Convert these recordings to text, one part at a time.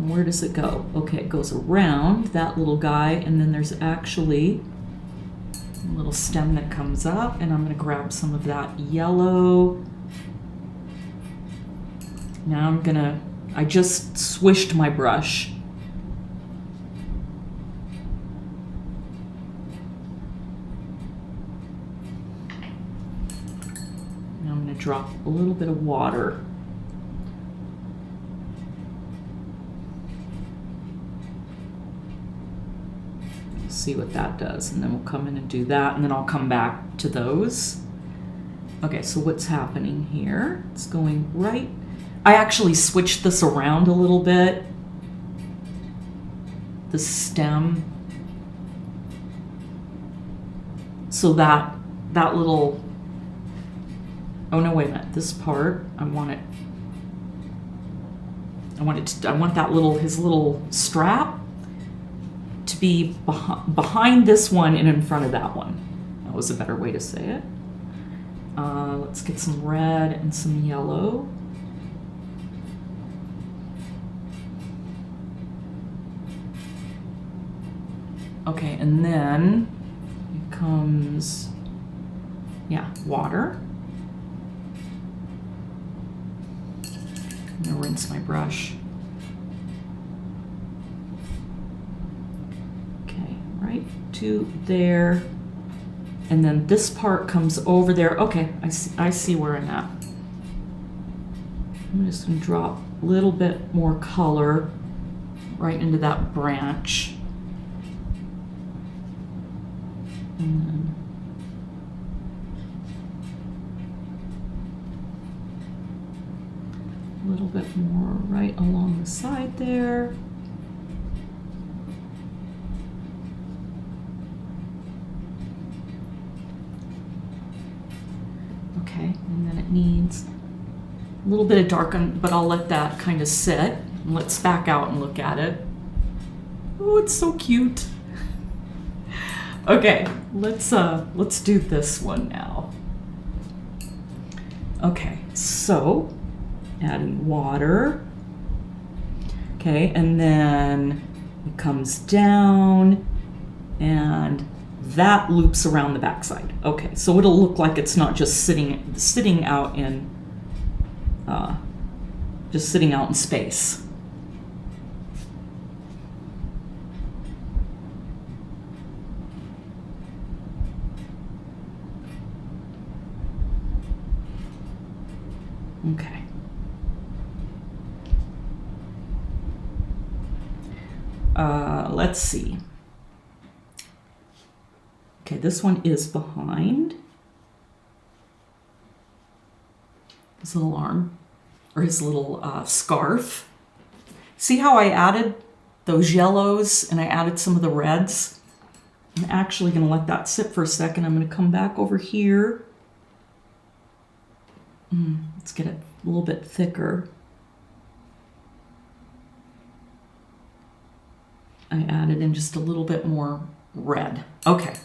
And where does it go? Okay, it goes around that little guy, and then there's actually a little stem that comes up, and I'm going to grab some of that yellow. Now I just swished my brush. Now I'm going to drop a little bit of water. See what that does, and then we'll come in and do that, and then I'll come back to those. Okay, so what's happening here? It's going right. I actually switched this around a little bit. The stem. So that little, oh no, wait a minute, this part, I want that little, his little strap to be behind this one and in front of that one. That was a better way to say it. Let's get some red and some yellow. Okay, and then it comes, yeah, water. I'm gonna rinse my brush. Right to there, and then this part comes over there. Okay, I see where I'm at. I'm just going to drop a little bit more color right into that branch. And then a little bit more right along the side there. Okay, and then it needs a little bit of darken, but I'll let that kind of sit. And let's back out and look at it. Oh, it's so cute. Okay, let's do this one now. Okay, so adding water. Okay, and then it comes down and that loops around the backside. Okay, so it'll look like it's not just sitting out in space. Okay. Let's see. Okay, this one is behind his little arm, or his little scarf. See how I added those yellows and I added some of the reds? I'm actually going to let that sit for a second. I'm going to come back over here. Let's get it a little bit thicker. I added in just a little bit more red. Okay.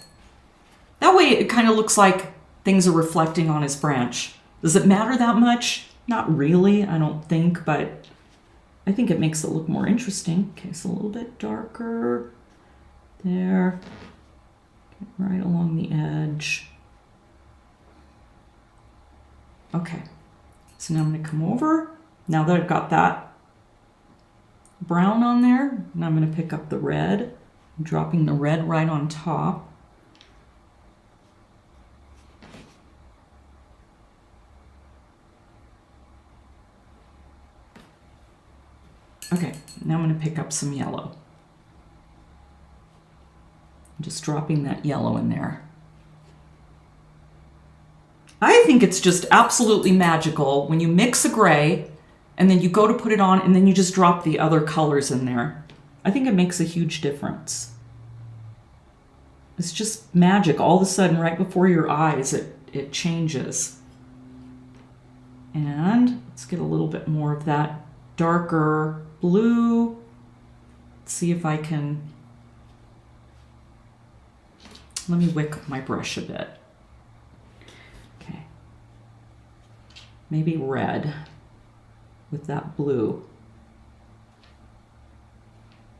That way it kind of looks like things are reflecting on his branch. Does it matter that much? Not really, I don't think, but I think it makes it look more interesting. Okay, so a little bit darker there. Okay, right along the edge. Okay, so now I'm going to come over. Now that I've got that brown on there, and I'm going to pick up the red. I'm dropping the red right on top. Okay, now I'm going to pick up some yellow. I'm just dropping that yellow in there. I think it's just absolutely magical when you mix a gray and then you go to put it on and then you just drop the other colors in there. I think it makes a huge difference. It's just magic. All of a sudden, right before your eyes, it changes. And let's get a little bit more of that darker blue. Let's see if I can, let me wick my brush a bit. Okay. Maybe red with that blue.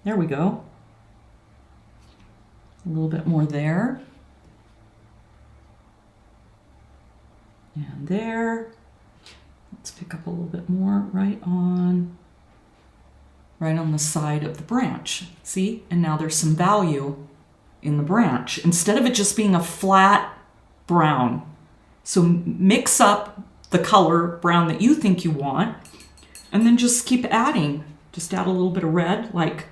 There we go. A little bit more there. And there. Let's pick up a little bit more right on the side of the branch. See? And now there's some value in the branch instead of it just being a flat brown. So mix up the color brown that you think you want and then just keep adding. Just add a little bit of red, like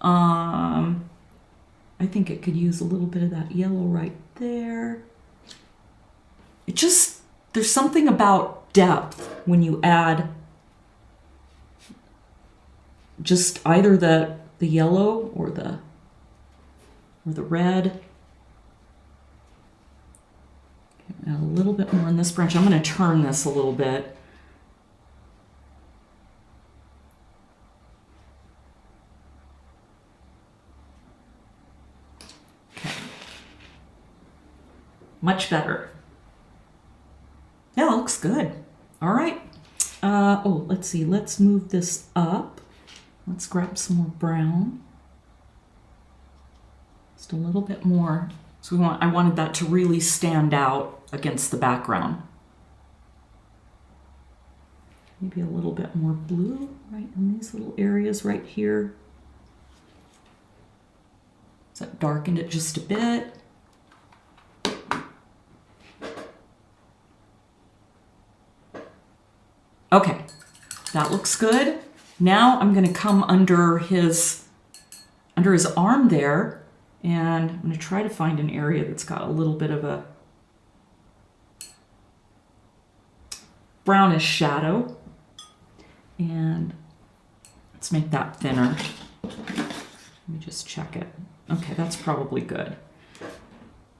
I think it could use a little bit of that yellow right there. It just, there's something about depth when you add just either the yellow or the red. Add a little bit more in this branch. I'm going to turn this a little bit. Okay. Much better. Yeah, it looks good. All right. Oh, let's see. Let's move this up. Let's grab some more brown. Just a little bit more. So I wanted that to really stand out against the background. Maybe a little bit more blue right in these little areas right here. So that darkened it just a bit. Okay, that looks good. Now I'm going to come under his arm there, and I'm going to try to find an area that's got a little bit of a brownish shadow. And let's make that thinner. Let me just check it. Okay, that's probably good.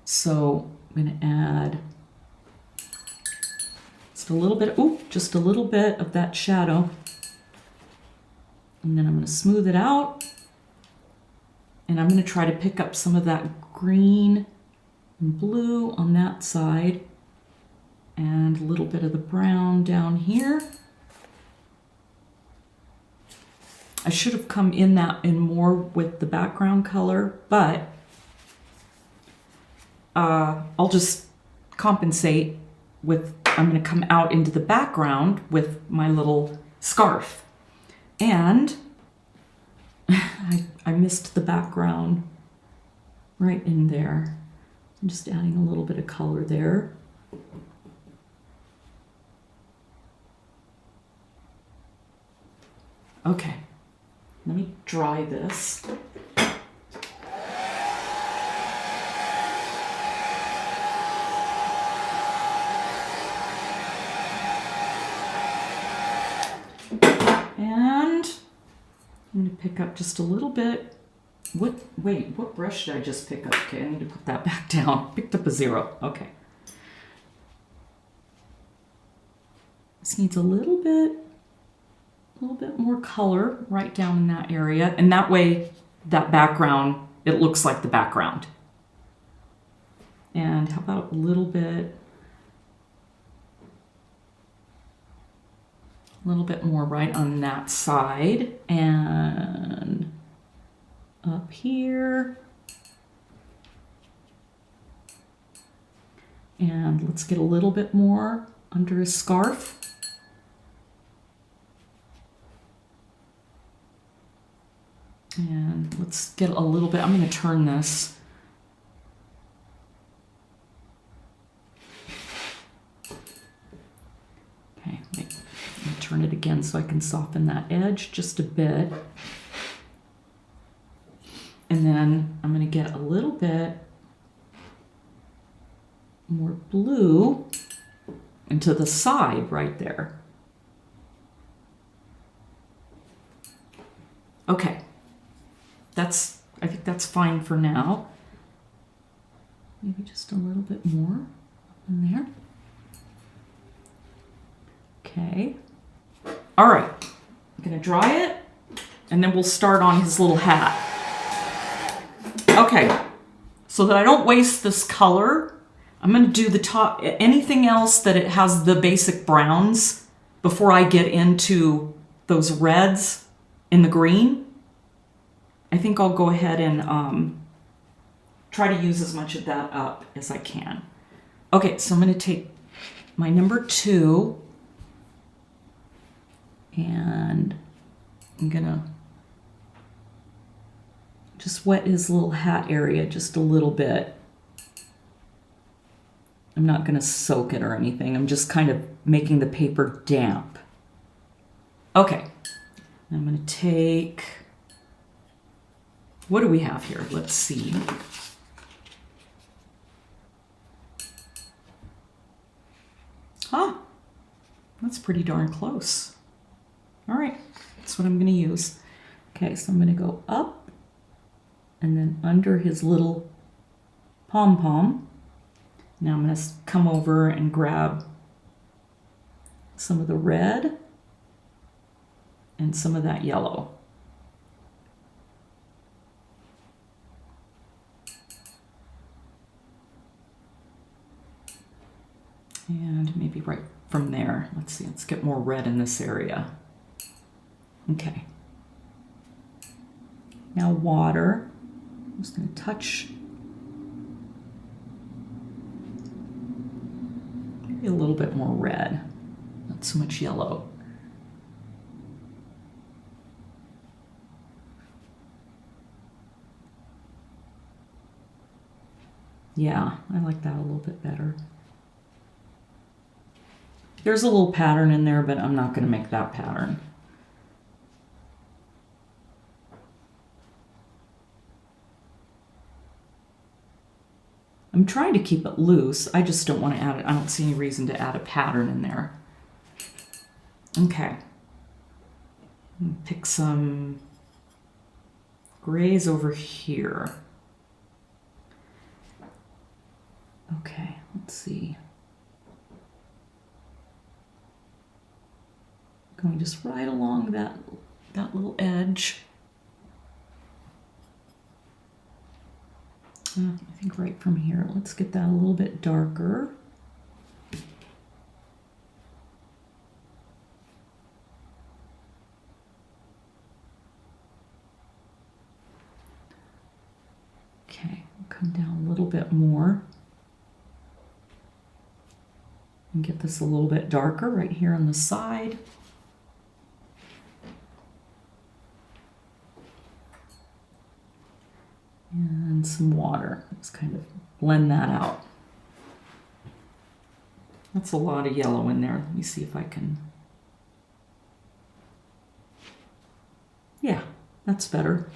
So I'm going to add just a little bit of that shadow. And then I'm going to smooth it out. And I'm going to try to pick up some of that green and blue on that side. And a little bit of the brown down here. I should have come in more with the background color, but I'll just compensate with, I'm going to come out into the background with my little scarf. And I missed the background right in there. I'm just adding a little bit of color there. Okay, let me dry this. And I'm going to pick up just a little bit. Wait, what brush did I just pick up? Okay, I need to put that back down. Picked up a 0. Okay. This needs a little bit more color right down in that area. And that way, that background, it looks like the background. And how about a little bit more right on that side. And up here. And let's get a little bit more under his scarf. And let's get a little bit, I'm going to turn this. Okay, let me turn it again so I can soften that edge just a bit. And then I'm going to get a little bit more blue into the side right there. Okay. I think that's fine for now. Maybe just a little bit more up in there. Okay. All right. I'm going to dry it, and then we'll start on his little hat. Okay. So that I don't waste this color, I'm going to do the top, anything else that it has the basic browns before I get into those reds and the green. I think I'll go ahead and try to use as much of that up as I can. Okay, so I'm going to take my number 2 and I'm going to just wet his little hat area just a little bit. I'm not going to soak it or anything. I'm just kind of making the paper damp. Okay, I'm going to take, what do we have here? Let's see. Huh, that's pretty darn close. All right, that's what I'm going to use. Okay, so I'm going to go up and then under his little pom-pom. Now I'm going to come over and grab some of the red and some of that yellow. And maybe right from there. Let's see, let's get more red in this area. Okay. Now water. I'm just going to touch maybe a little bit more red, not so much yellow. Yeah, I like that a little bit better. There's a little pattern in there, but I'm not going to make that pattern. I'm trying to keep it loose. I just don't want to add it. I don't see any reason to add a pattern in there. Okay. Pick some grays over here. Okay, let's see. Going just right along that little edge. I think right from here. Let's get that a little bit darker. Okay, come down a little bit more. And get this a little bit darker right here on the side. And some water. Just kind of blend that out. That's a lot of yellow in there. Let me see if I can. Yeah, that's better.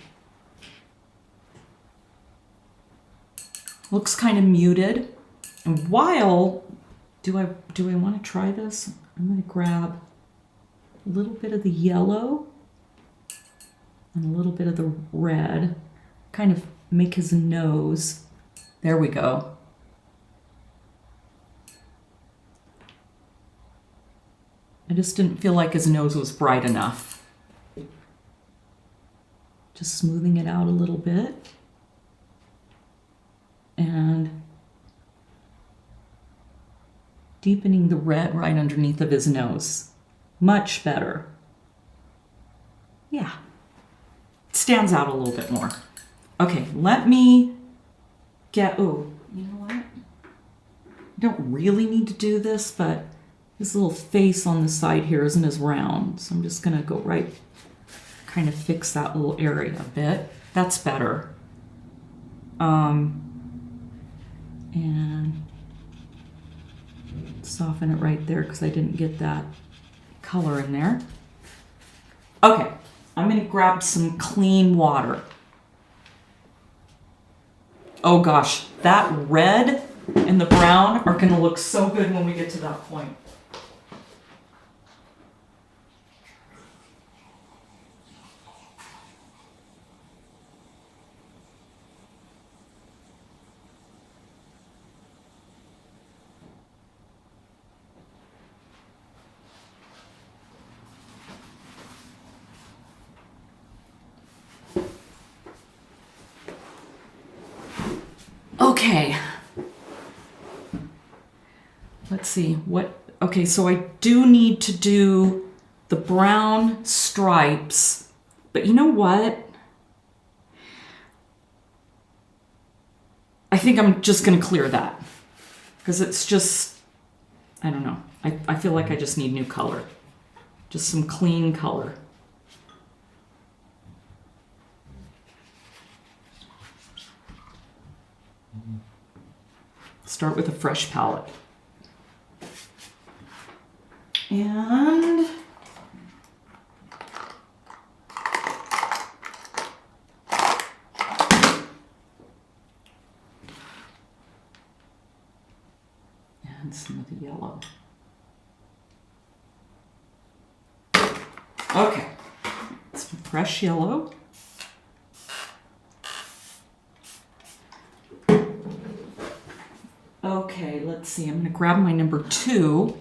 Looks kind of muted. And while do I want to try this? I'm going to grab a little bit of the yellow and a little bit of the red. Kind of make his nose. There we go. I just didn't feel like his nose was bright enough. Just smoothing it out a little bit. And deepening the red right underneath of his nose. Much better. Yeah. It stands out a little bit more. Okay, let me get, oh, you know what? I don't really need to do this, but this little face on the side here isn't as round. So I'm just gonna go right, kind of fix that little area a bit. That's better. And soften it right there because I didn't get that color in there. Okay, I'm gonna grab some clean water. Oh gosh, that red and the brown are gonna look so good when we get to that point. Okay. Let's see what, okay, so I do need to do the brown stripes, but you know what? I think I'm just going to clear that because it's just, I don't know. I feel like I just need new color. Just some clean color. Start with a fresh palette. And some of the yellow. Okay, some fresh yellow. Okay, let's see. I'm going to grab my number 2.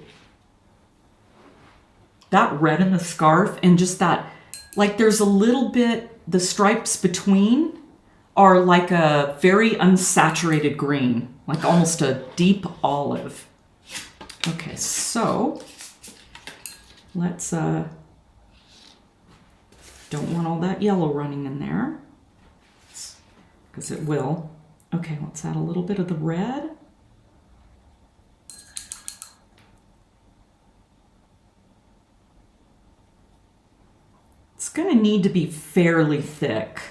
That red in the scarf and just that, like there's a little bit, the stripes between are like a very unsaturated green, like almost a deep olive. Okay, so let's, don't want all that yellow running in there because it will. Okay, let's add a little bit of the red. It's going to need to be fairly thick.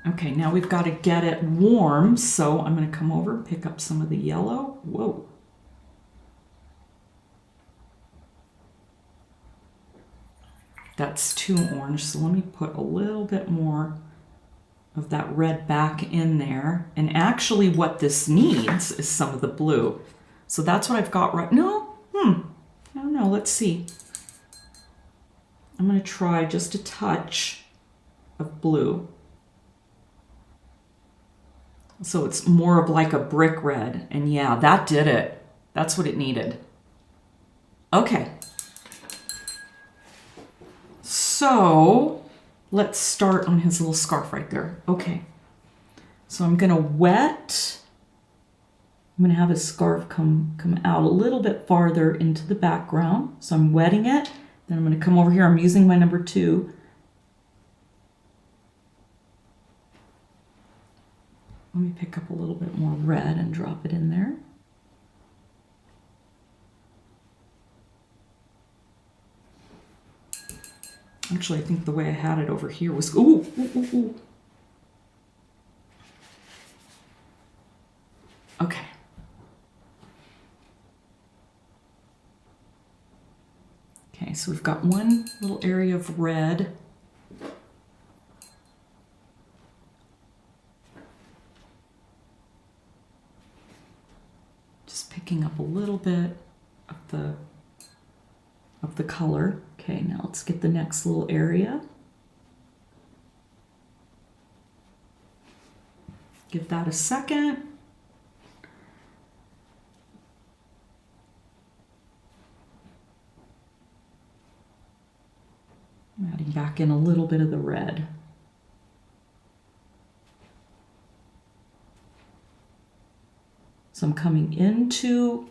Okay, now we've got to get it warm, so I'm going to come over and pick up some of the yellow. Whoa. That's too orange, so let me put a little bit more of that red back in there. And actually what this needs is some of the blue. So that's what I've got right now. I don't know, let's see. I'm going to try just a touch of blue. So it's more of like a brick red. And yeah, that did it. That's what it needed. Okay. So let's start on his little scarf right there. Okay. So I'm going to wet. I'm going to have his scarf come out a little bit farther into the background. So I'm wetting it. Then I'm going to come over here. I'm using my number 2. Let me pick up a little bit more red and drop it in there. Actually, I think the way I had it over here was, ooh. Okay. Okay, so we've got one little area of red. Just picking up a little bit of the color. Okay, now let's get the next little area. Give that a second. I'm adding back in a little bit of the red. So I'm coming into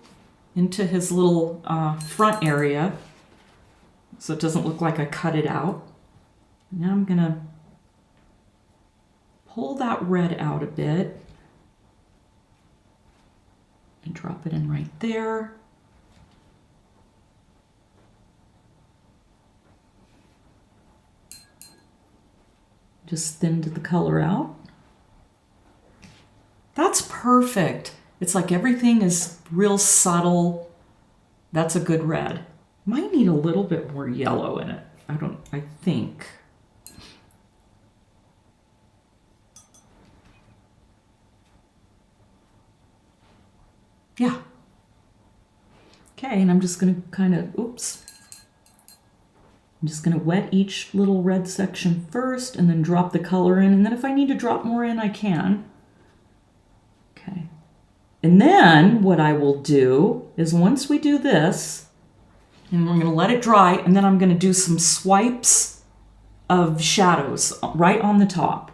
his little front area, so it doesn't look like I cut it out. Now I'm gonna pull that red out a bit and drop it in right there. Just thinned the color out. That's perfect. It's like everything is real subtle. That's a good red. Might need a little bit more yellow in it. I think. Yeah. Okay, and I'm just gonna kind of, oops. I'm just gonna wet each little red section first and then drop the color in. And then if I need to drop more in, I can. Okay. And then what I will do is once we do this, and we're gonna let it dry, and then I'm gonna do some swipes of shadows right on the top.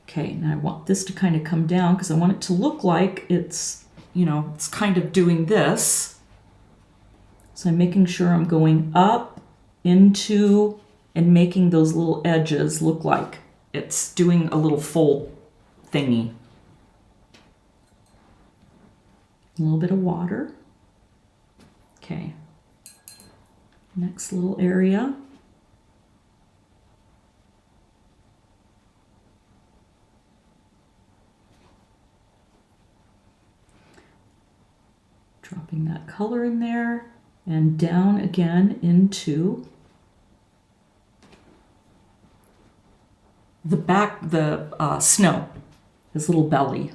Okay, now I want this to kind of come down because I want it to look like it's, you know, it's kind of doing this. So I'm making sure I'm going up into and making those little edges look like it's doing a little fold thingy. A little bit of water. Okay. Next little area. Dropping that color in there and down again into the back, the snow, his little belly.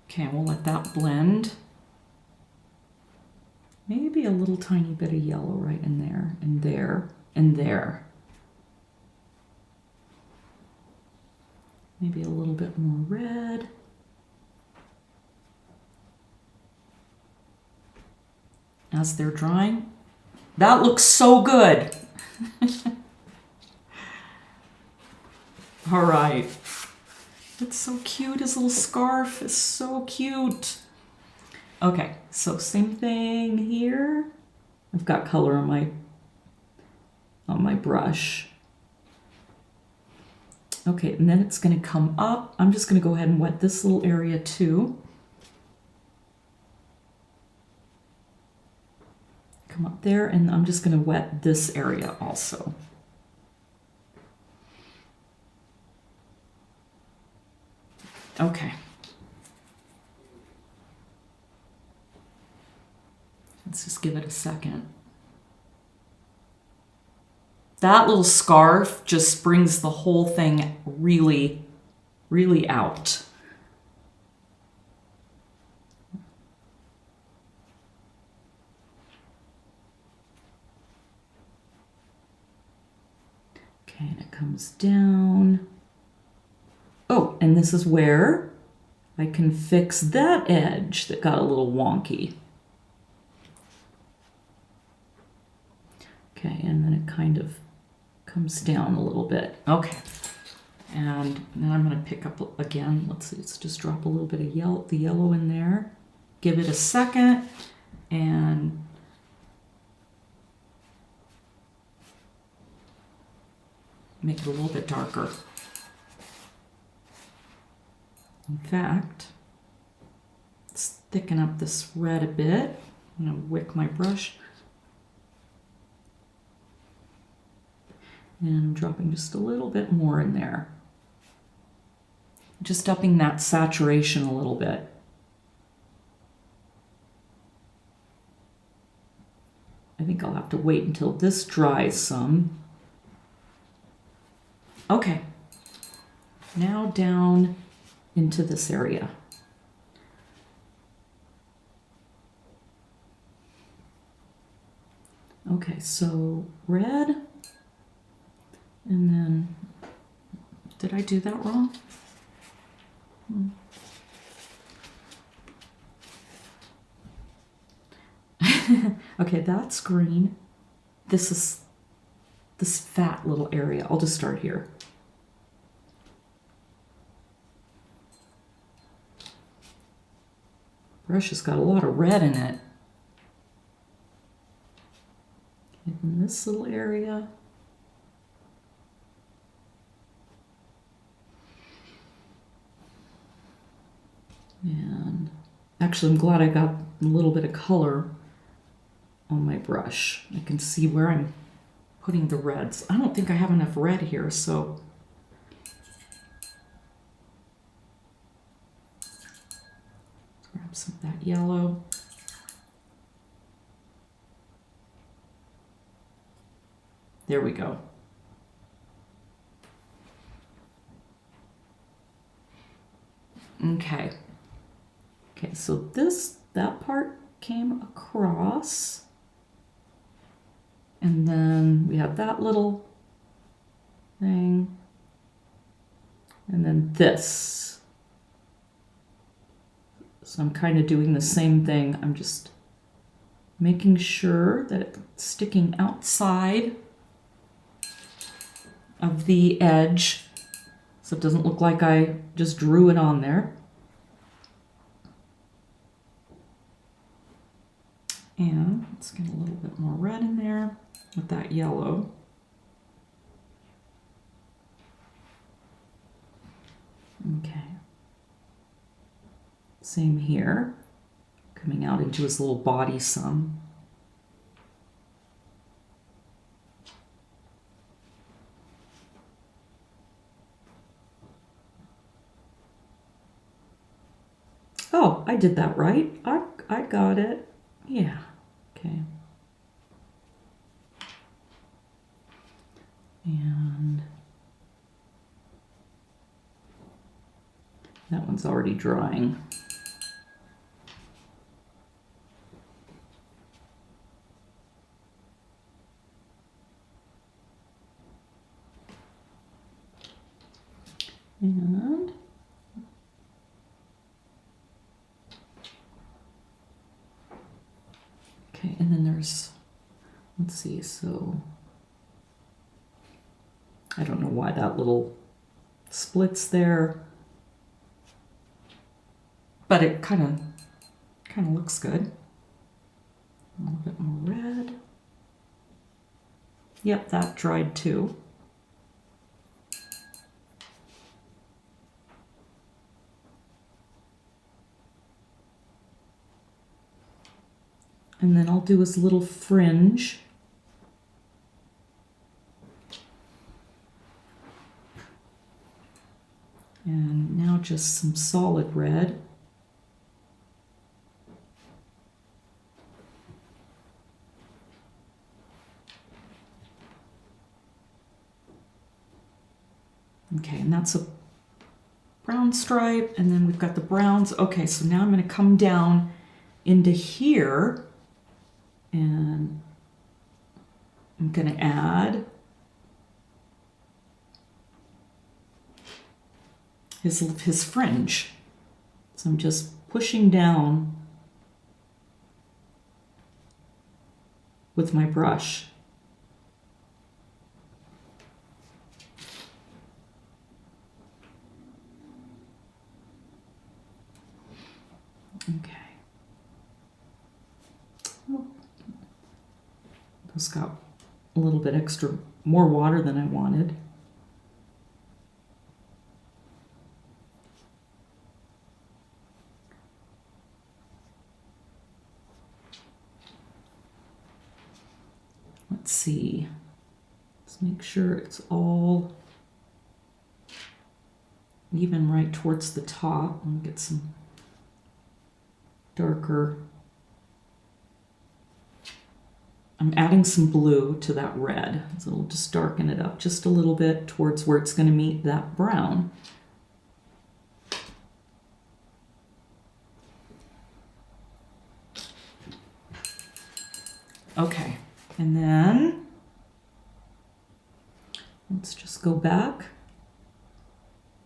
Okay, we'll let that blend. Maybe a little tiny bit of yellow right in there, and there, and there. Maybe a little bit more red. As they're drying. That looks so good. All right. It's so cute. His little scarf is so cute. Okay, so same thing here. I've got color on my brush. Okay, and then it's going to come up. I'm just going to go ahead and wet this little area too. Come up there, and I'm just going to wet this area also. Okay. Let's just give it a second. That little scarf just brings the whole thing really, really out. Okay, and it comes down. Oh, and this is where I can fix that edge that got a little wonky. Okay, and then it kind of comes down a little bit. Okay, and then I'm going to pick up again. Let's see, let's just drop a little bit of the yellow in there. Give it a second, and make it a little bit darker. In fact, let's thicken up this red a bit. I'm going to wick my brush. And I'm dropping just a little bit more in there. Just upping that saturation a little bit. I think I'll have to wait until this dries some. Okay. Now down into this area. Okay, so red, and then, did I do that wrong? Okay, that's green. This is this fat little area. I'll just start here. Brush has got a lot of red in it. In this little area. And actually, I'm glad I got a little bit of color on my brush. I can see where I'm putting the reds. I don't think I have enough red here, so grab some of that yellow. There we go. Okay. Okay, so that part came across. And then we have that little thing. And then this. So I'm kind of doing the same thing. I'm just making sure that it's sticking outside of the edge, so it doesn't look like I just drew it on there. And let's get a little bit more red in there with that yellow. Okay. Same here, coming out into his little body some. Oh, I did that right. I got it. Yeah. Okay. And that one's already drying. And okay, and then there's, let's see, so I don't know why that little splits there, but it kind of looks good. A little bit more red. Yep, that dried too. And then I'll do his little fringe. And now just some solid red. Okay, and that's a brown stripe, and then we've got the browns. Okay, so now I'm going to come down into here, and I'm going to add his fringe. So I'm just pushing down with my brush. Okay. Oh, those got a little bit extra, more water than I wanted. Let's see. Let's make sure it's all even right towards the top. I'll get some darker. I'm adding some blue to that red, so it'll just darken it up just a little bit towards where it's going to meet that brown. Okay, and then let's just go back,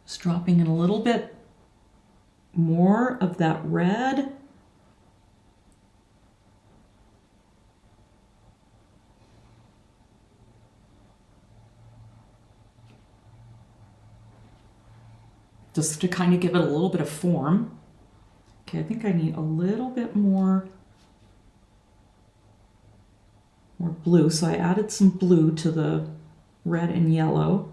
just dropping in a little bit more of that red. Just to kind of give it a little bit of form. Okay, I think I need a little bit more blue, so I added some blue to the red and yellow.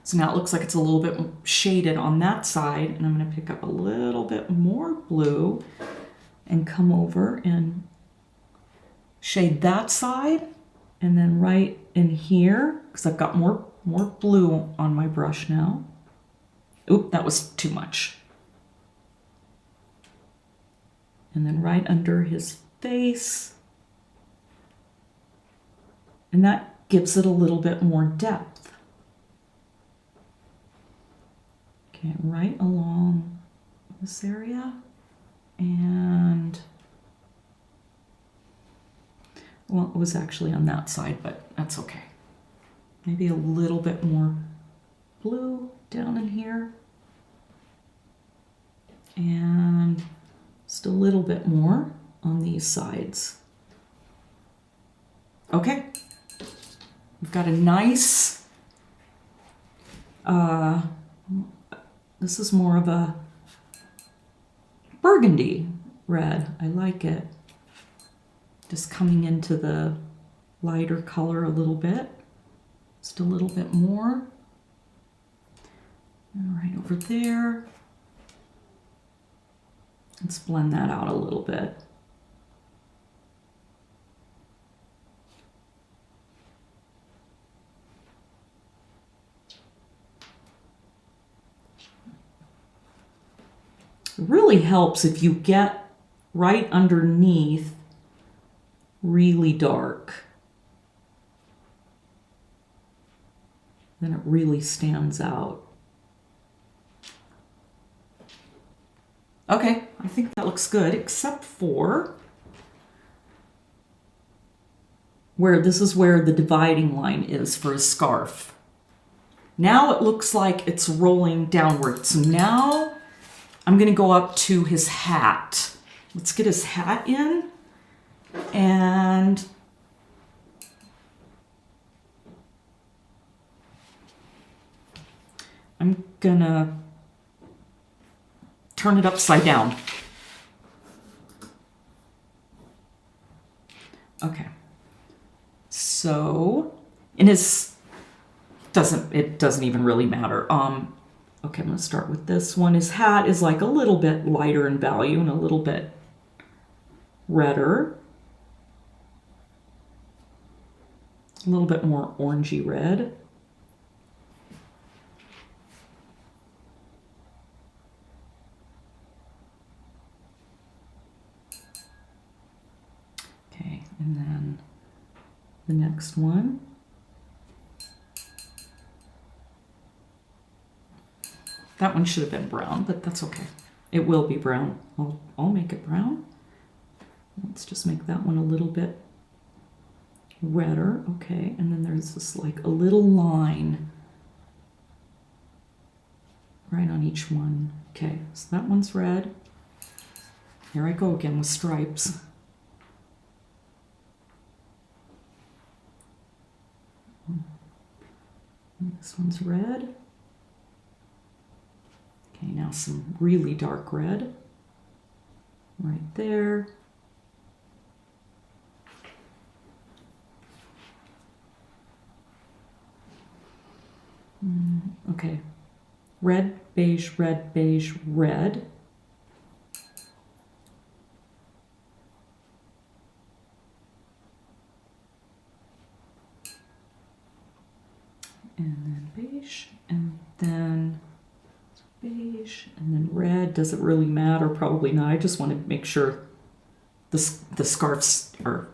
So now it looks like it's a little bit shaded on that side, and I'm going to pick up a little bit more blue and come over and shade that side, and then right in here, because I've got more blue on my brush now. Oop, that was too much. And then right under his face. And that gives it a little bit more depth. Okay, right along this area. And, well, it was actually on that side, but that's okay. Maybe a little bit more blue down in here. And just a little bit more on these sides. Okay, we've got a nice, this is more of a burgundy red. I like it. Just coming into the lighter color a little bit. Just a little bit more. And right over there. Let's blend that out a little bit. It really helps if you get right underneath really dark. Then it really stands out. Okay, I think that looks good, except for where this is where the dividing line is for his scarf. Now it looks like it's rolling downward. So now I'm going to go up to his hat. Let's get his hat in. And I'm going to turn it upside down. Okay. So, in his, it doesn't even really matter. Okay, I'm going to start with this one. His hat is like a little bit lighter in value and a little bit redder. A little bit more orangey red. Okay, and then the next one. That one should have been brown, but that's okay. It will be brown. I'll make it brown. Let's just make that one a little bit redder. Okay, and then there's this like a little line right on each one. Okay, so that one's red. Here I go again with stripes. And this one's red. Okay, now some really dark red right there. Okay, red, beige, red, beige, red. And then beige, and then beige, and then red. Does it really matter? Probably not. I just want to make sure the scarves are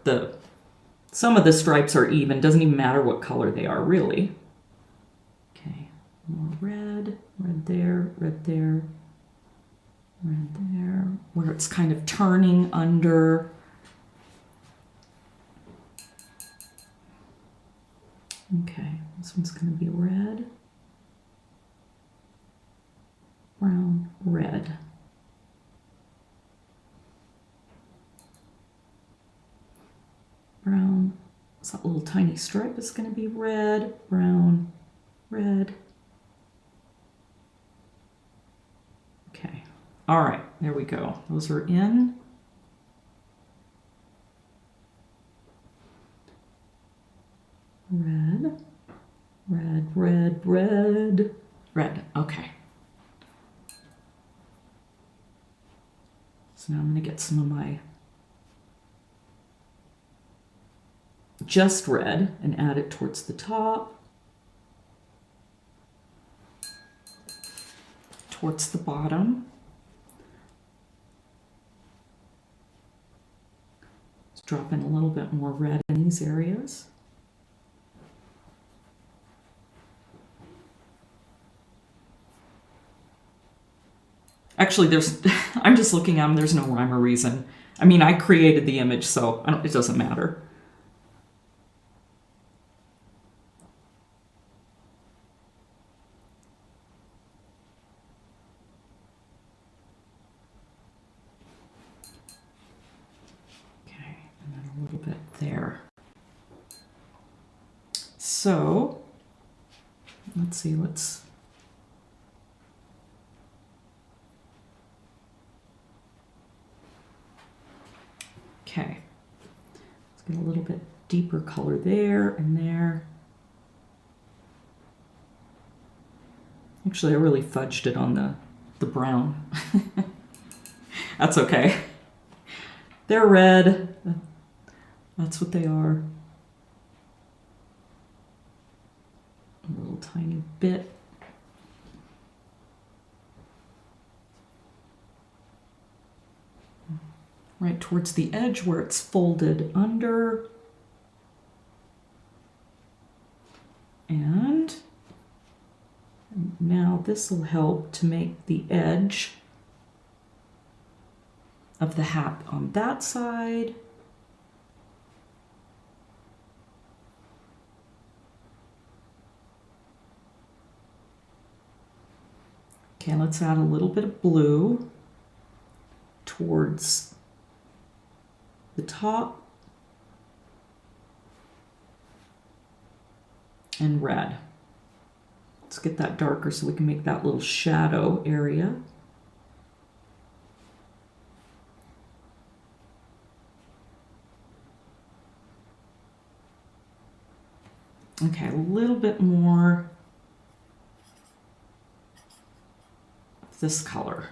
some of the stripes are even. Doesn't even matter what color they are, really. Okay, more red, red there, red there, red there, where it's kind of turning under. Okay, this one's going to be red, brown, red. Brown, so that little tiny stripe is going to be red, brown, red. Okay, all right, there we go. Those are in. Red, red, red, red, red. Okay. So now I'm going to get some of my just red and add it towards the top, towards the bottom. Just drop in a little bit more red in these areas. Actually, I'm just looking at them, there's no rhyme or reason. I mean, I created the image, so it doesn't matter. Okay, and then a little bit there. So, let's see, Let's get a little bit deeper color there and there. Actually, I really fudged it on the brown. That's okay. They're red. That's what they are. A little tiny bit. Right towards the edge where it's folded under. And now this will help to make the edge of the hat on that side. Okay, let's add a little bit of blue towards the top and red. Let's get that darker so we can make that little shadow area. Okay, a little bit more of this color.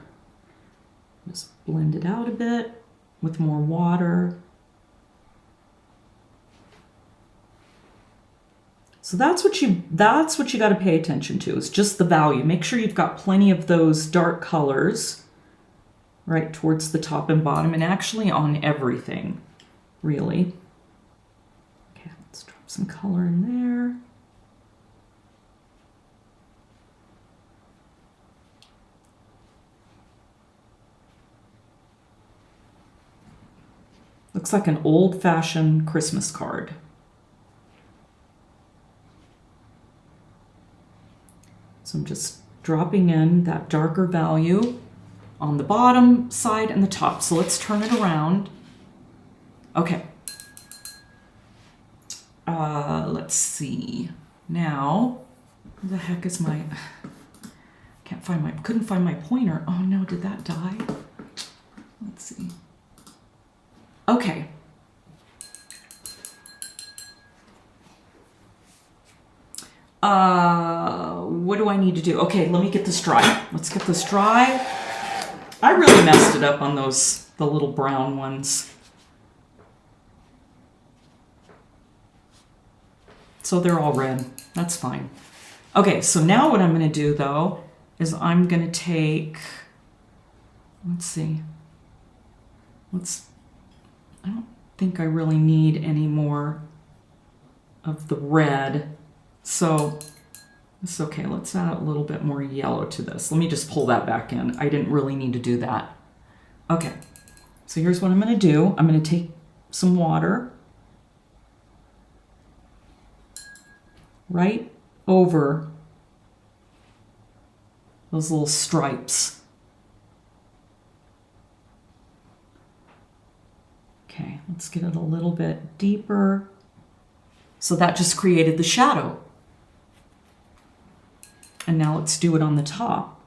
Just blend it out a bit with more water. So that's what you got to pay attention to, is just the value. Make sure you've got plenty of those dark colors right towards the top and bottom, and actually on everything, really. Okay, let's drop some color in there. Looks like an old-fashioned Christmas card. So I'm just dropping in that darker value on the bottom side and the top. So let's turn it around. Okay. Let's see. Now, where the heck is my... couldn't find my pointer. Oh no, did that die? Let's see. Okay. What do I need to do? Okay, let me get this dry. Let's get this dry. I really messed it up on the little brown ones. So they're all red. That's fine. Okay, so now what I'm going to do, though, is I'm going to take... Let's see. I don't think I really need any more of the red. So it's okay. Let's add a little bit more yellow to this. Let me just pull that back in. I didn't really need to do that. Okay. So here's what I'm going to do. I'm going to take some water right over those little stripes. Okay, let's get it a little bit deeper. So that just created the shadow. And now let's do it on the top.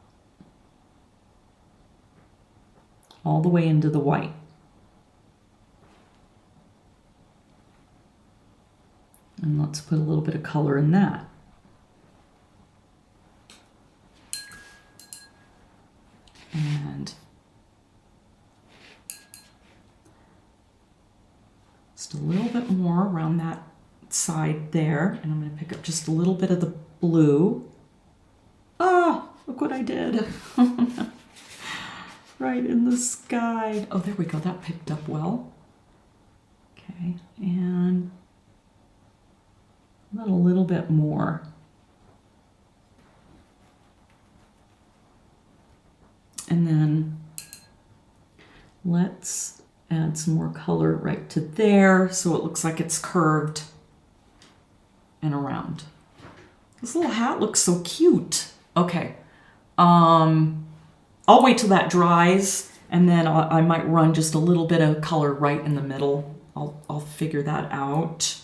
All the way into the white. And let's put a little bit of color in that. And just a little bit more around that side there. And I'm going to pick up just a little bit of the blue. Ah, look what I did. Right in the sky. Oh, there we go. That picked up well. Okay, and a little bit more. And then let's add some more color right to there so it looks like it's curved and around. This little hat looks so cute. Okay. I'll wait till that dries, and then I might run just a little bit of color right in the middle. I'll figure that out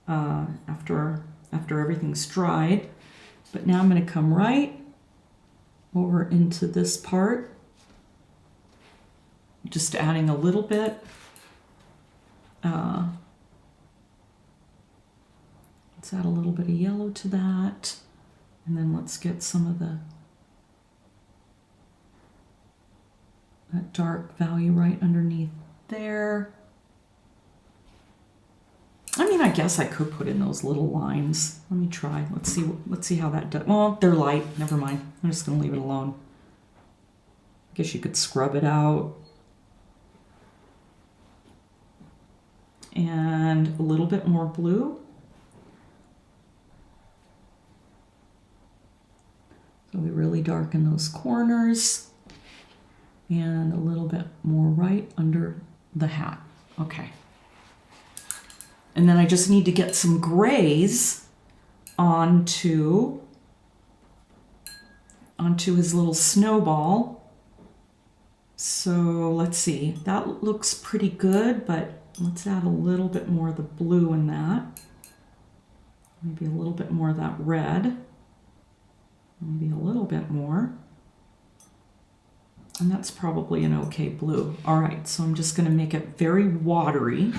after everything's dried. But now I'm going to come right over into this part, just adding a little bit Let's add a little bit of yellow to that. And then let's get some of that dark value right underneath there. I mean, I guess I could put in those little lines. Let me try. Let's see how that does. Well, they're light. Never mind. I'm just going to leave it alone. I guess you could scrub it out. And a little bit more blue. So we really darken those corners. And a little bit more right under the hat. Okay. And then I just need to get some grays onto his little snowball. So let's see, that looks pretty good, but let's add a little bit more of the blue in that. Maybe a little bit more of that red. Maybe a little bit more. And that's probably an okay blue. All right, so I'm just gonna make it very watery.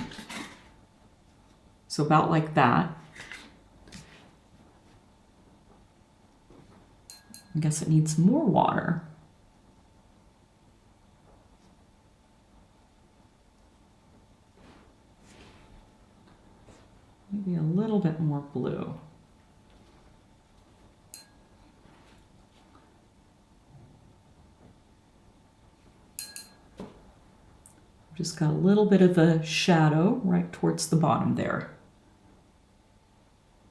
So about like that. I guess it needs more water. Maybe a little bit more blue. Just got a little bit of a shadow right towards the bottom there.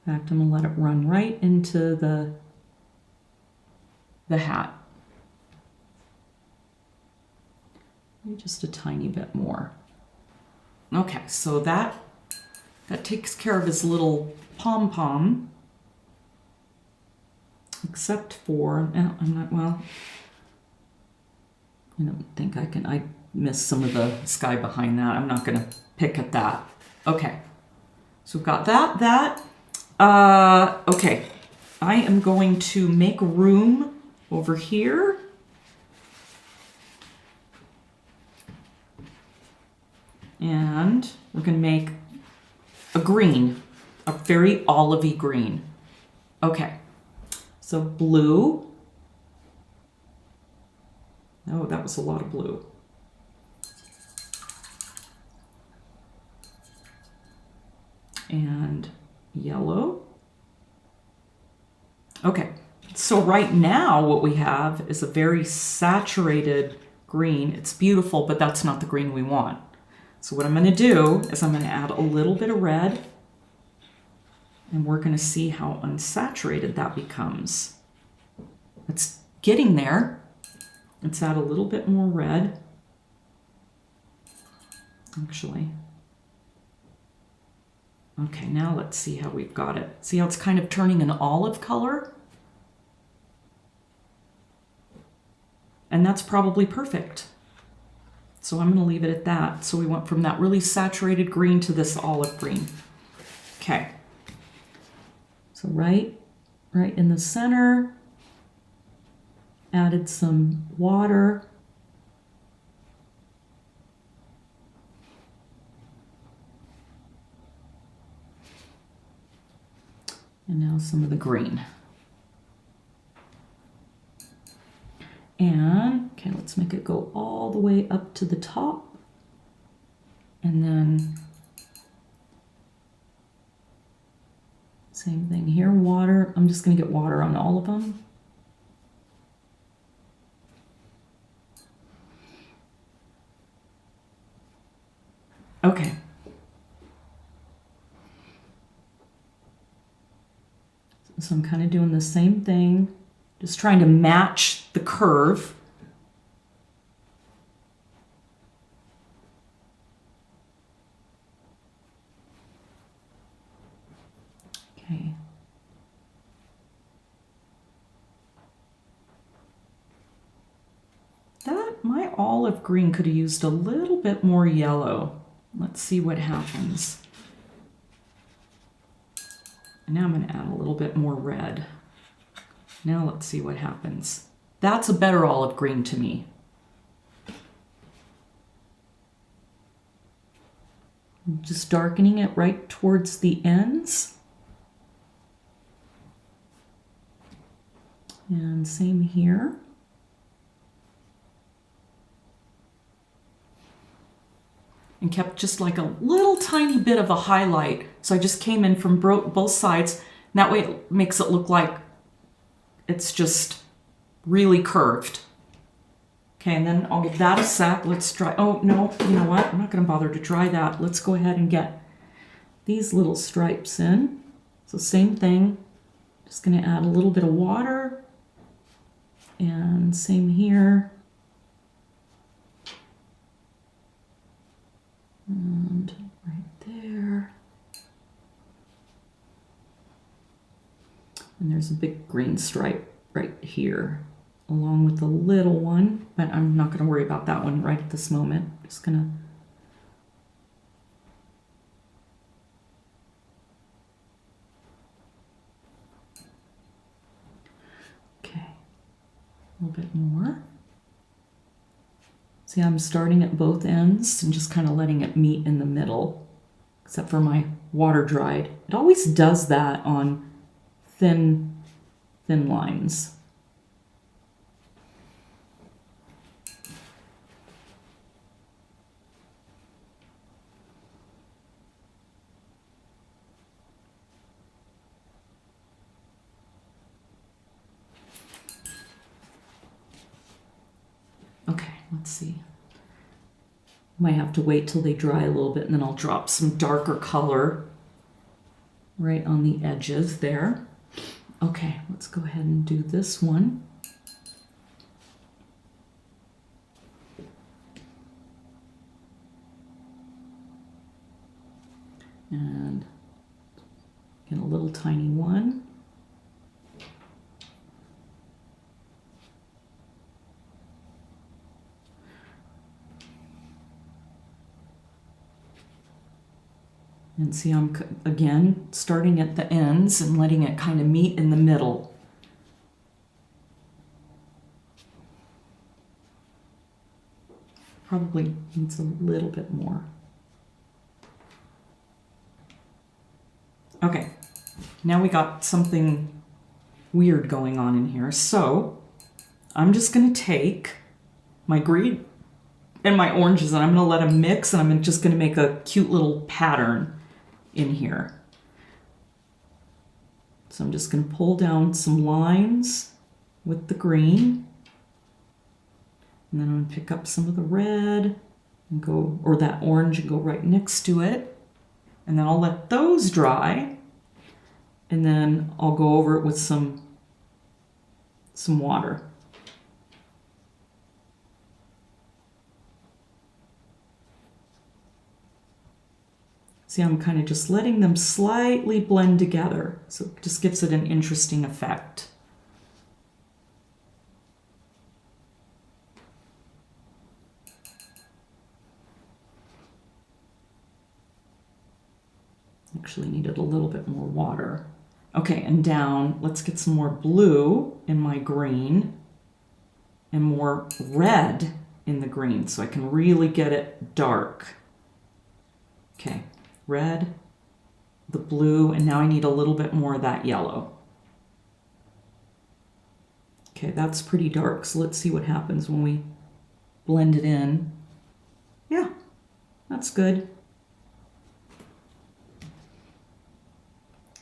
In fact, I'm gonna let it run right into the hat. Maybe just a tiny bit more. Okay, so that takes care of his little pom-pom. Except for, I'm not, well, I don't think I missed some of the sky behind that. I'm not gonna pick at that. Okay, so we've got that. Okay, I am going to make room over here. And we're gonna make a green, a very olivey green. Okay, so blue. Oh, that was a lot of blue. And yellow. Okay, so right now what we have is a very saturated green. It's beautiful, but that's not the green we want. So what I'm going to do is I'm going to add a little bit of red, and we're going to see how unsaturated that becomes. It's getting there. Let's add a little bit more red. Actually. Okay, now let's see how we've got it. See how it's kind of turning an olive color? And that's probably perfect. So I'm going to leave it at that. So we went from that really saturated green to this olive green. Okay. So right in the center, added some water. And now some of the green. And, okay, let's make it go all the way up to the top. And then, same thing here, water. I'm just gonna get water on all of them. Okay. So I'm kind of doing the same thing, just trying to match the curve. Okay. My olive green could have used a little bit more yellow. Let's see what happens. And now I'm going to add a little bit more red. Now let's see what happens. That's a better olive green to me. I'm just darkening it right towards the ends. And same here. And kept just like a little tiny bit of a highlight. So I just came in from both sides. And that way it makes it look like it's just really curved. Okay, and then I'll give that a sec. Let's dry. Oh, no, you know what? I'm not going to bother to dry that. Let's go ahead and get these little stripes in. So same thing. Just going to add a little bit of water. And same here. And right there. And there's a big green stripe right here, along with the little one, but I'm not going to worry about that one right at this moment. Just going to... Okay, a little bit more. See, I'm starting at both ends and just kind of letting it meet in the middle, except for my water dried. It always does that on thin lines. Okay, let's see. Might have to wait till they dry a little bit and then I'll drop some darker color right on the edges there. Okay, let's go ahead and do this one. And get a little tiny one. And see, I'm again starting at the ends and letting it kind of meet in the middle. Probably needs a little bit more. Okay, now we got something weird going on in here. So I'm just going to take my green and my oranges and I'm going to let them mix and I'm just going to make a cute little pattern in here. So I'm just going to pull down some lines with the green. And then I'm going to pick up some of the red and go, or that orange, and go right next to it. And then I'll let those dry. And then I'll go over it with some water. See, I'm kind of just letting them slightly blend together. So it just gives it an interesting effect. Actually needed a little bit more water. Okay, and down, let's get some more blue in my green and more red in the green so I can really get it dark. Okay. Red, the blue, and now I need a little bit more of that yellow. Okay, that's pretty dark, so let's see what happens when we blend it in. Yeah, that's good.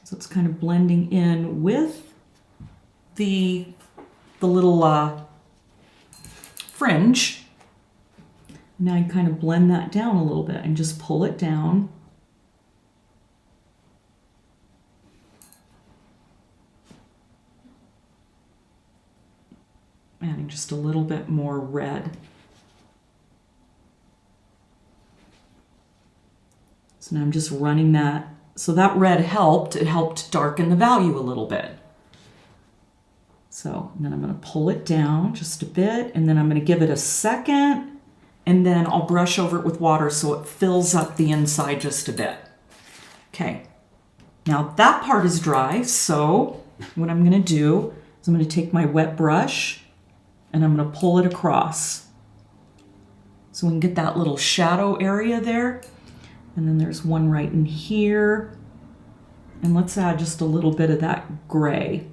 So it's kind of blending in with the little fringe. Now I kind of blend that down a little bit and just pull it down. Adding just a little bit more red. So now I'm just running that. So that red helped. It helped darken the value a little bit. So then I'm going to pull it down just a bit, and then I'm going to give it a second, and then I'll brush over it with water so it fills up the inside just a bit. Okay. Now that part is dry, so what I'm going to do is I'm going to take my wet brush and I'm going to pull it across so we can get that little shadow area there. And then there's one right in here. And let's add just a little bit of that gray.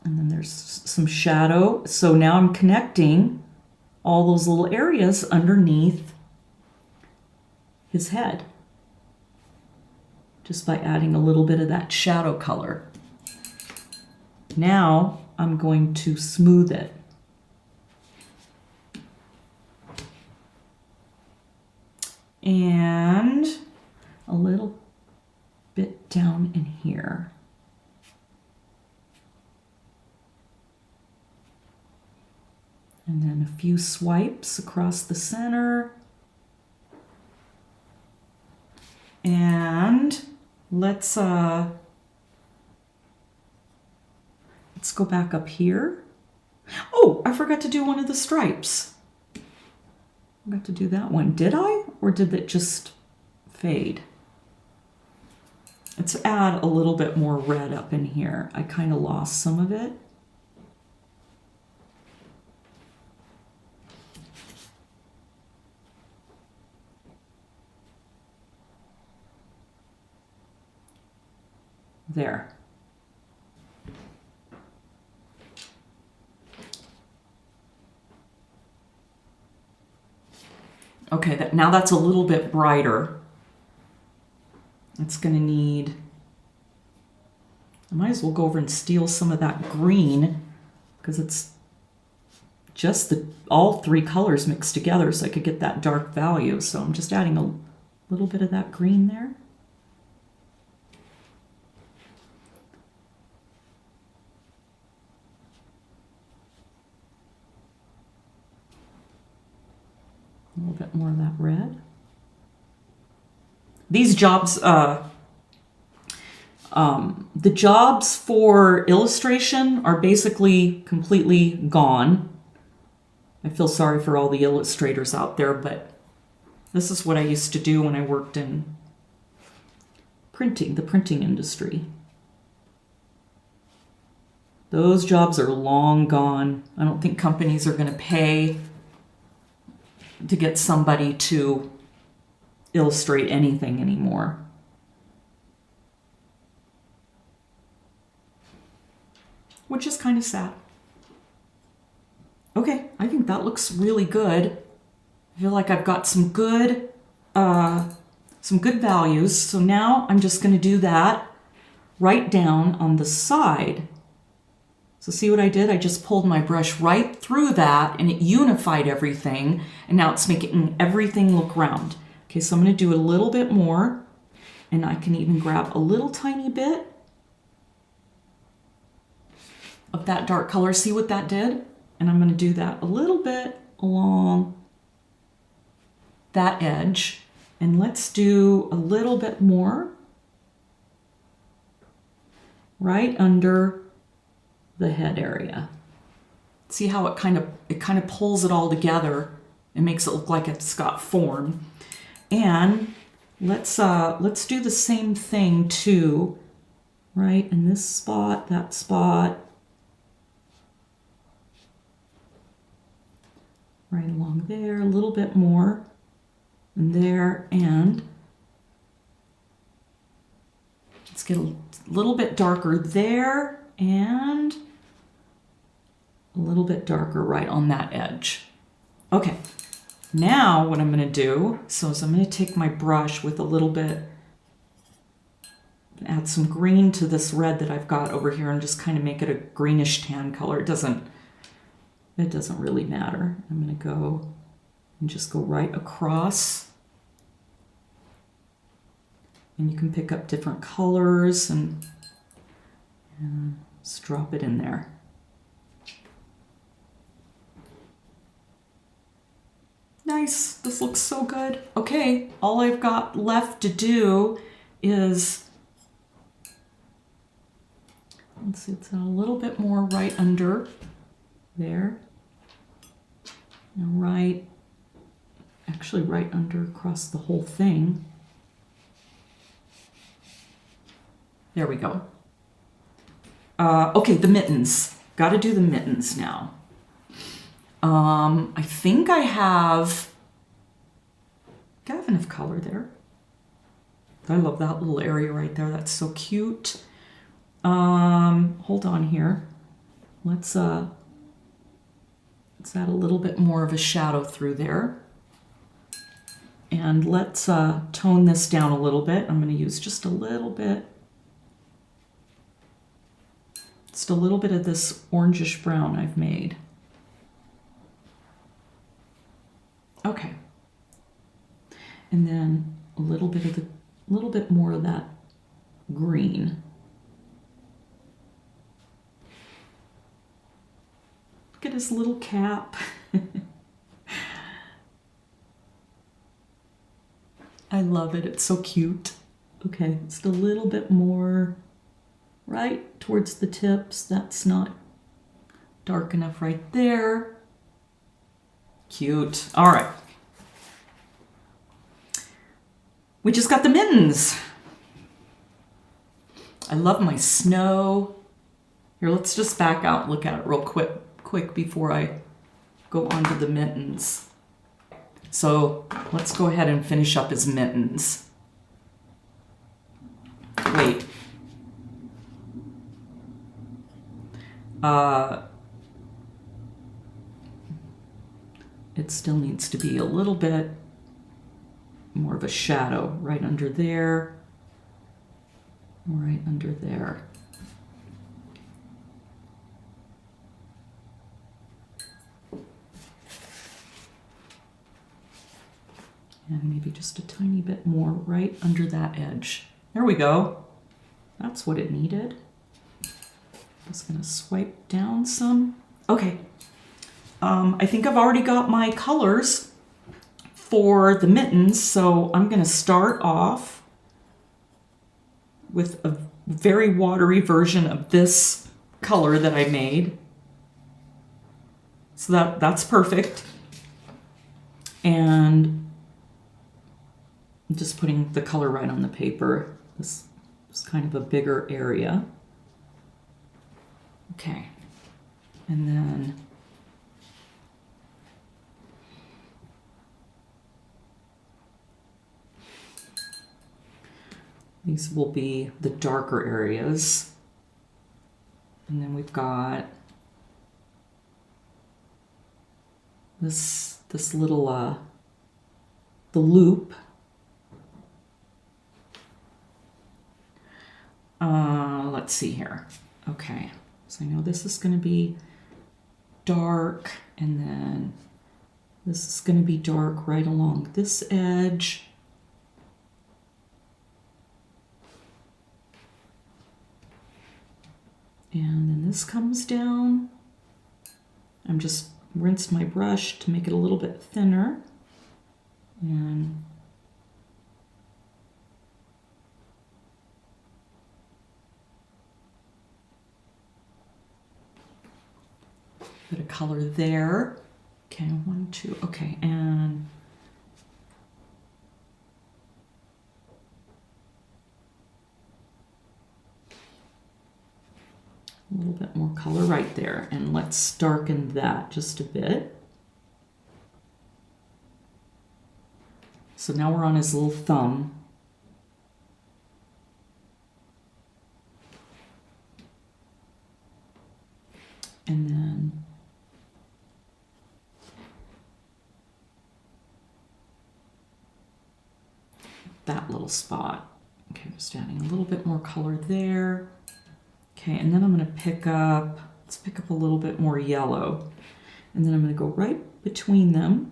And then there's some shadow. So now I'm connecting all those little areas underneath his head, just by adding a little bit of that shadow color. Now I'm going to smooth it. And a little bit down in here. And then a few swipes across the center. And let's go back up here. Oh, I forgot to do one of the stripes. I forgot to do that one. Did I? Or did it just fade? Let's add a little bit more red up in here. I kind of lost some of it. There. Okay, now that's a little bit brighter. It's going to need, I might as well go over and steal some of that green because it's just all three colors mixed together, so I could get that dark value. So I'm just adding a little bit of that green there. A little bit more of that red. These jobs, the jobs for illustration are basically completely gone. I feel sorry for all the illustrators out there, but this is what I used to do when I worked in printing, the printing industry. Those jobs are long gone. I don't think companies are going to pay to get somebody to illustrate anything anymore. Which is kind of sad. Okay, I think that looks really good. I feel like I've got some good values. So now I'm just going to do that right down on the side. So see what I did? I just pulled my brush right through that and it unified everything. And now it's making everything look round. Okay, so I'm going to do a little bit more. And I can even grab a little tiny bit of that dark color. See what that did? And I'm going to do that a little bit along that edge. And let's do a little bit more right under the head area. See how it kind of pulls it all together and makes it look like it's got form. And let's do the same thing too, right in this spot, that spot, right along there, a little bit more, and there, and let's get a little bit darker there, and a little bit darker right on that edge. Okay, now what I'm going to do, is I'm going to take my brush with a little bit, add some green to this red that I've got over here and just kind of make it a greenish tan color. It doesn't really matter. I'm going to go and just go right across. And you can pick up different colors and just drop it in there. Nice, this looks so good. Okay, all I've got left to do is, let's see, it's a little bit more right under there. And actually right under across the whole thing. There we go. Okay, the mittens. Got to do the mittens now. I think I have enough color there. I love that little area right there. That's so cute. Hold on here. let's add a little bit more of a shadow through there. And let's tone this down a little bit. I'm going to use just a little bit of this orangish brown I've made. Okay. And then a little bit more of that green. Look at his little cap. I love it. It's so cute. Okay, just a little bit more right towards the tips. That's not dark enough right there. Cute. All right. We just got the mittens. I love my snow. Here, let's just back out and look at it real quick before I go on to the mittens. So let's go ahead and finish up his mittens. Wait. It still needs to be a little bit more of a shadow right under there, right under there. And maybe just a tiny bit more right under that edge. There we go. That's what it needed. Just gonna swipe down some. Okay. I think I've already got my colors for the mittens, so I'm gonna start off with a very watery version of this color that I made. So that's perfect. And I'm just putting the color right on the paper. This is kind of a bigger area. Okay. And then these will be the darker areas. And then we've got this little the loop. Let's see here. Okay, so I know this is going to be dark, and then this is going to be dark right along this edge. And then this comes down. I'm just rinsed my brush to make it a little bit thinner. And bit of color there. Okay, 1, 2, okay, and a little bit more color right there. And let's darken that just a bit. So now we're on his little thumb. And then that little spot. Okay, just adding a little bit more color there. Okay, and then I'm going to let's pick up a little bit more yellow. And then I'm going to go right between them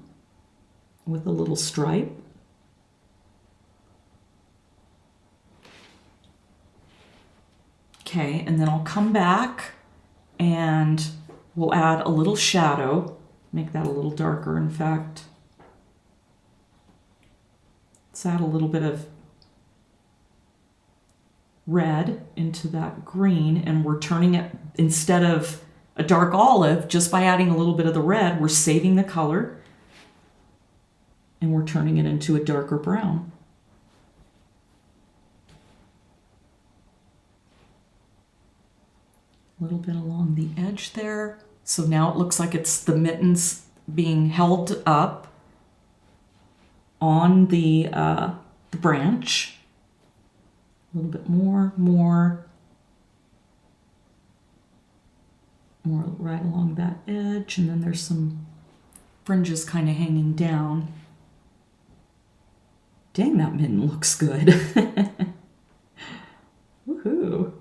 with a little stripe. Okay, and then I'll come back and we'll add a little shadow, make that a little darker, in fact. Let's add a little bit of red into that green, and we're turning it, instead of a dark olive, just by adding a little bit of the red, we're saving the color and we're turning it into a darker brown. A little bit along the edge there. So now it looks like it's the mittens being held up on the branch. A little bit more more right along that edge, and then there's some fringes kind of hanging down. Dang, that mitten looks good. Woohoo.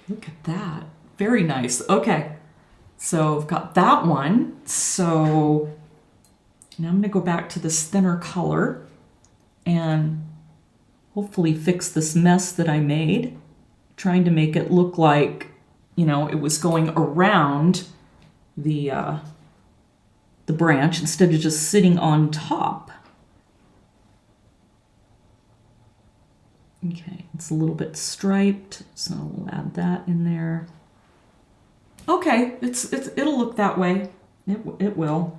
Look at that. Very nice. Okay, so I've got that one. So now I'm going to go back to this thinner color and hopefully fix this mess that I made, trying to make it look like, you know, it was going around the branch instead of just sitting on top. Okay, it's a little bit striped, so we'll add that in there. Okay, it'll look that way. It will.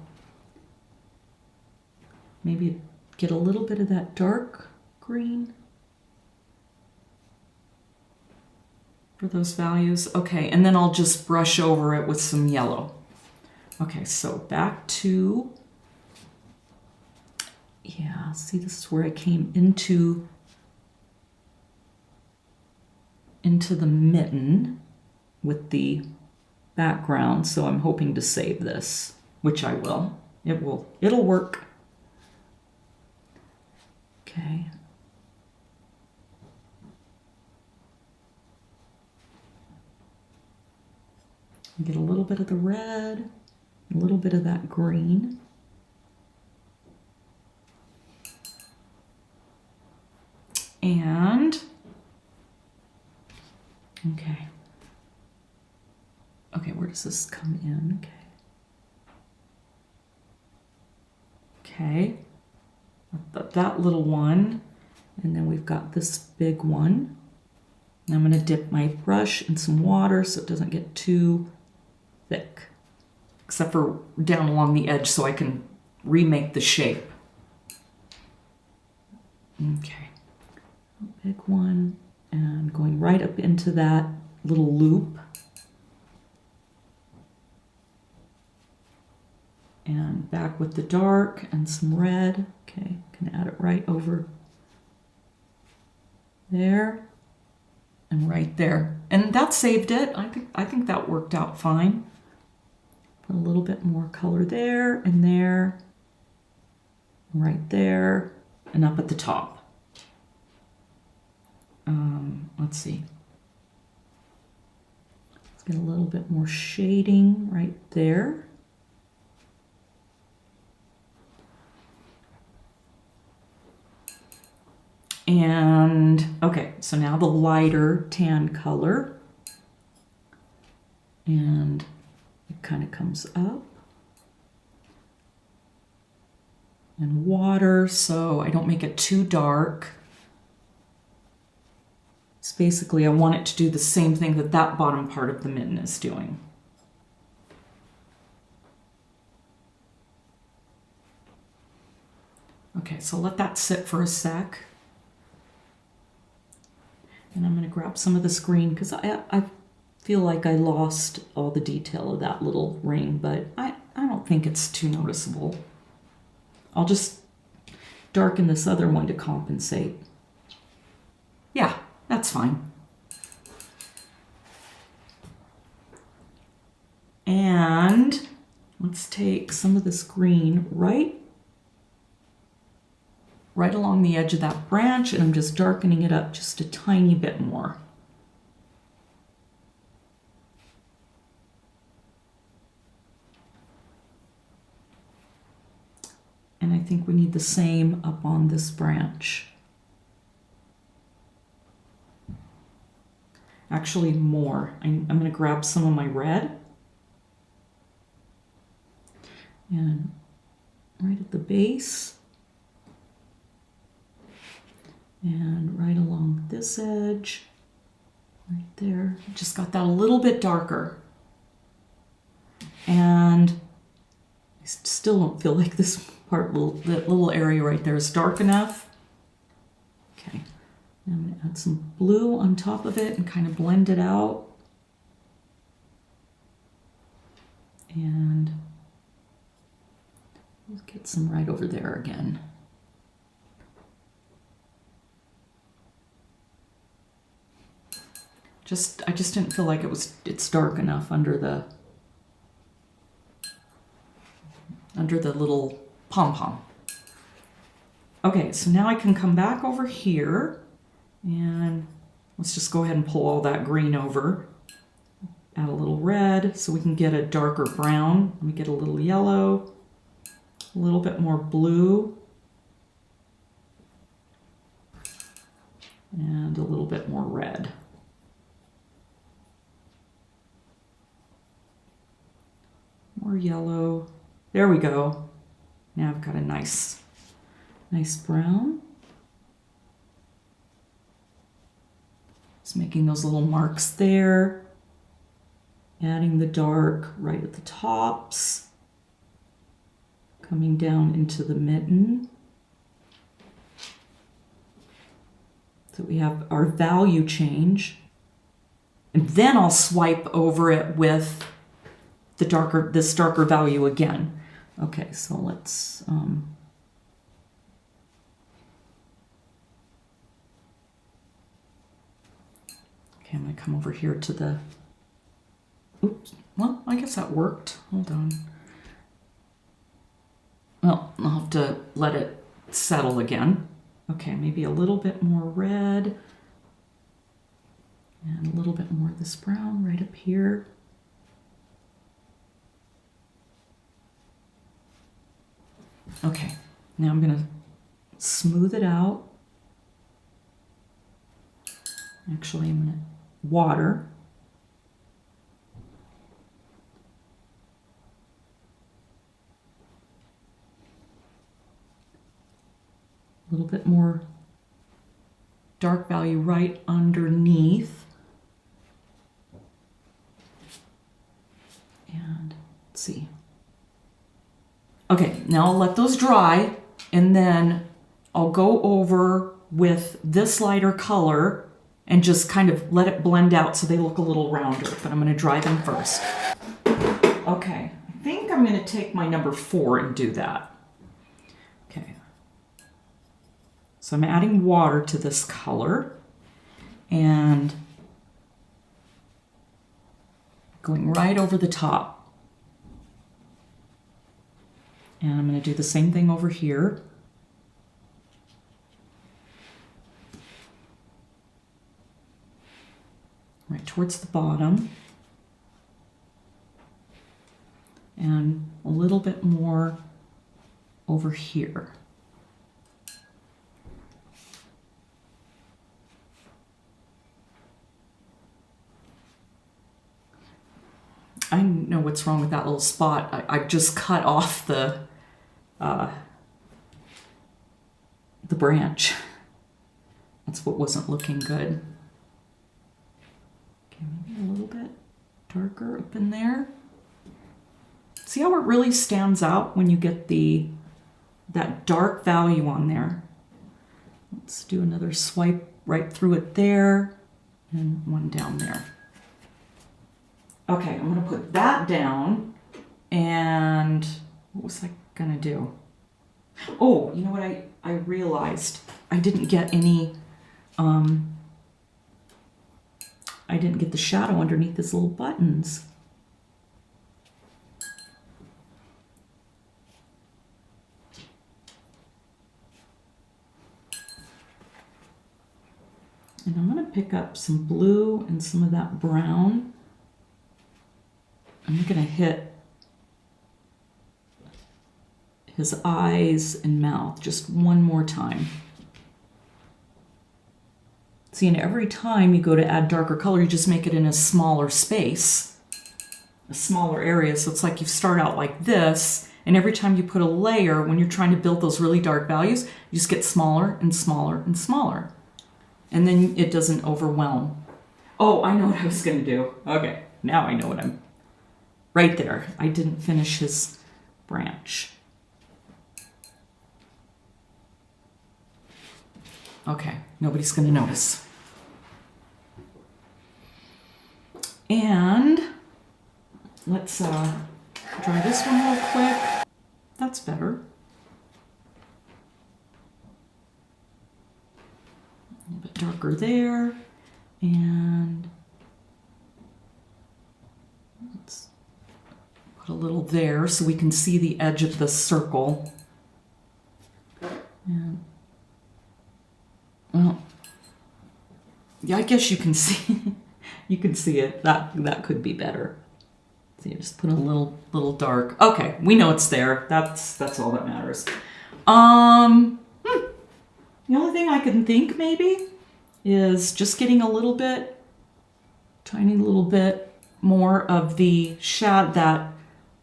Maybe get a little bit of that dark green for those values. Okay, and then I'll just brush over it with some yellow. Okay, so back to, yeah, see, this is where I came into the mitten with the background, so I'm hoping to save this, which I will. It'll work. Okay. Get a little bit of the red, a little bit of that green. And, okay. Okay, where does this come in? Okay. That little one, and then we've got this big one. And I'm going to dip my brush in some water so it doesn't get too thick, except for down along the edge so I can remake the shape. Okay, big one, and going right up into that little loop. And back with the dark and some red. Okay, can add it right over there and right there. And that saved it. I think that worked out fine. Put a little bit more color there, right there, and up at the top. Let's see. Let's get a little bit more shading right there. And okay, so now the lighter tan color, and it kind of comes up, and water, so I don't make it too dark. It's basically, I want it to do the same thing that that bottom part of the mitten is doing. Okay, so let that sit for a sec. And I'm going to grab some of this green because I feel like I lost all the detail of that little ring, but I don't think it's too noticeable. I'll just darken this other one to compensate. Yeah, that's fine. And let's take some of this green right along the edge of that branch, and I'm just darkening it up just a tiny bit more. And I think we need the same up on this branch. Actually, more. I'm going to grab some of my red. And right at the base. And right along this edge, right there. Just got that a little bit darker. And I still don't feel like this part, that little area right there is dark enough. Okay, I'm going to add some blue on top of it and kind of blend it out. And let's get some right over there again. I just didn't feel like it's dark enough under the little pom-pom. Okay, so now I can come back over here and let's just go ahead and pull all that green over. Add a little red so we can get a darker brown. Let me get a little yellow, a little bit more blue, and a little bit more red. More yellow. There we go. Now I've got a nice brown. Just making those little marks there. Adding the dark right at the tops. Coming down into the mitten. So we have our value change. And then I'll swipe over it with this darker value again. Okay, so let's okay, I'm gonna come over here to the, oops, well, I guess that worked. Hold on. Well, I'll have to let it settle again. Okay, maybe a little bit more red and a little bit more of this brown right up here. Okay, now I'm going to smooth it out. Actually, I'm going to water. A little bit more dark value right underneath. And let's see. Okay, now I'll let those dry and then I'll go over with this lighter color and just kind of let it blend out so they look a little rounder, but I'm gonna dry them first. Okay, I think I'm gonna take my number 4 and do that. Okay. So I'm adding water to this color and going right over the top. And I'm going to do the same thing over here. Right towards the bottom. And a little bit more over here. I know what's wrong with that little spot. I just cut off the branch. That's what wasn't looking good. Okay, maybe a little bit darker up in there. See how it really stands out when you get that dark value on there. Let's do another swipe right through it there and one down there. Okay, I'm gonna put that down, and what was I gonna do? Oh, you know what I realized? I didn't get any, I didn't get the shadow underneath his little buttons. And I'm gonna pick up some blue and some of that brown. I'm going to hit his eyes and mouth just one more time. See, and every time you go to add darker color, you just make it in a smaller space, a smaller area. So it's like you start out like this, and every time you put a layer, when you're trying to build those really dark values, you just get smaller and smaller and smaller. And then it doesn't overwhelm. Oh, I know what I was going to do. Okay, now I know what I'm... Right there, I didn't finish his branch. Okay, nobody's gonna notice. And let's try this one real quick. That's better. A little bit darker there. And little there so we can see the edge of the circle. And, well, yeah, I guess you can see you can see it. That could be better. So you just put a little dark. Okay, we know it's there. That's all that matters. The only thing I can think maybe is just getting a little bit, tiny little bit more of the that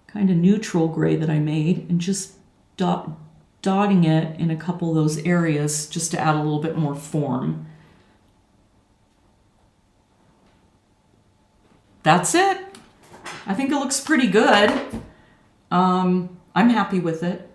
kind of neutral gray that I made, and just dotting it in a couple of those areas just to add a little bit more form. That's it. I think it looks pretty good. I'm happy with it.